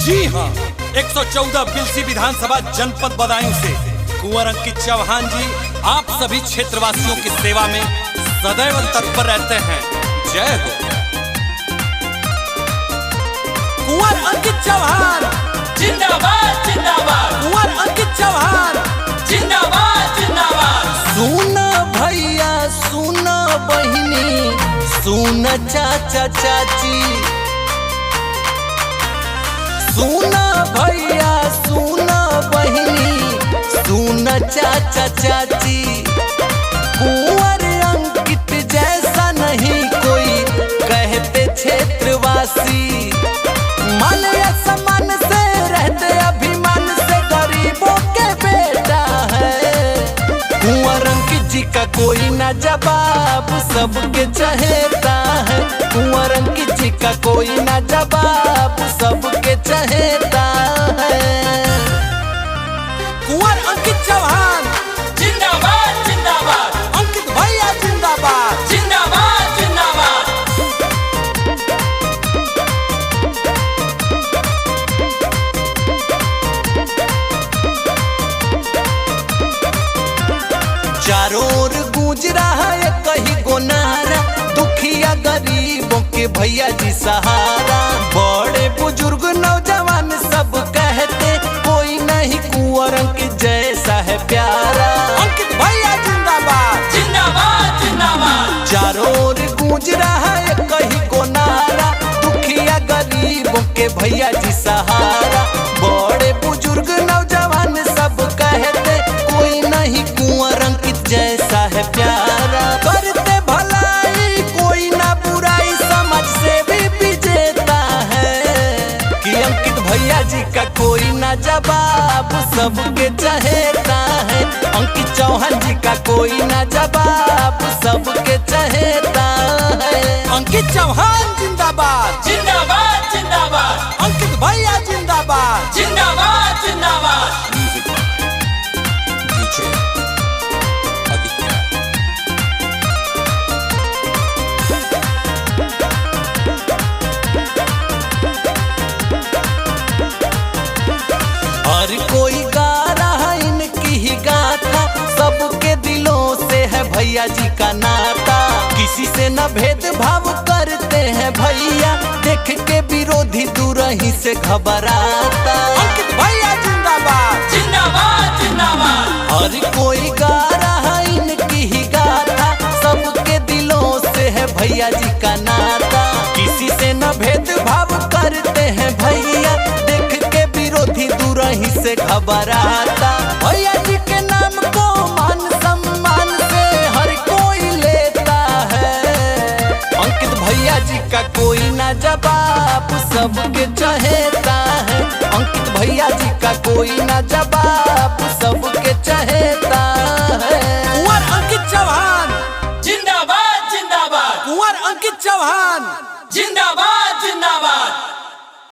जी हाँ, 114 बिलसी विधानसभा जनपद बदायूं से कुंवर अंकित चौहान जी आप सभी क्षेत्रवासियों की सेवा में सदैव तत्पर रहते हैं। जय हो। कुंवर अंकित चौहान जिंदाबाद जिंदाबाद, कुंवर अंकित चौहान जिंदाबाद जिंदाबाद। सुना भैया सुना बहिनी, सुना चाचा चाची, सुना भैया सुना बहिनी, सुना चाचा चाची। कुंवर अंकित जैसा नहीं कोई कहते क्षेत्रवासी, मन सम्मान से रहते अभिमान से गरीबों के बेटा है। कुंवर अंकित जी का कोई ना जवाब सबके चहेता है। कुंवर अंकित जी का कोई ना जवाब सबके चहेता है। कुंवर अंकित चौहान जिंदाबाद जिंदाबाद, अंकित भैया जिंदाबाद। जिंदाबाद जिंदाबाद। चारों ओर गूंज रहा है कहीं गो नारा, दुखिया गरीबों के भैया जी सहारा। बड़े बुजुर्ग नौजवान सब कहते कोई नहीं कुंवर अंकित जैसा है प्यारा। अंकित भैया जिंदाबाद। जिंदाबाद जिंदाबाद। चारों ओर गूंज रहा है कहीं को नारा, दुखिया गरीबों के भैया जी सहारा। बड़े बुजुर्ग नौजवान सब कहते कोई नहीं कुंवर अंकित जैसा है प्यारा। करते भलाई कोई ना बुराई, समाज से भी विजेता है। कि अंकित भैया जी का कोई ना जवाब सबके चहेता है। अंकित चौहान जी का कोई ना जवाब सबके चहेता है। अंकित चौहान जिंदाबाद। जिंदाबाद जिंदाबाद, अंकित भैया जिंदाबाद। जिंदाबाद जिंदाबाद। हर कोई गा रहा इनकी ही गाथा, सबके दिलों से है भैया जी का नाता। किसी से न भेदभाव करते हैं भैया, देख के विरोधी दूर ही से घबराता। अंकित भैया जिंदाबाद। जिंदाबाद जिंदाबाद। हर कोई गा रहा इनकी ही गाथा, सबके दिलों से है भैया जी का नाता। किसी से न भेदभाव करते हैं भैया, देख के विरोधी दूर ही से घबराता। भैया जी के नाम को मान सम्मान से हर कोई लेता है। अंकित भैया जी का कोई ना जवाब सबके चहेता है। अंकित भैया जी का कोई ना जवाब सबके चहेता है। कुंवर अंकित चौहान। जिंदाबाद जिंदाबाद। कुंवर अंकित चौहान। जिंदाबाद जिंदाबाद।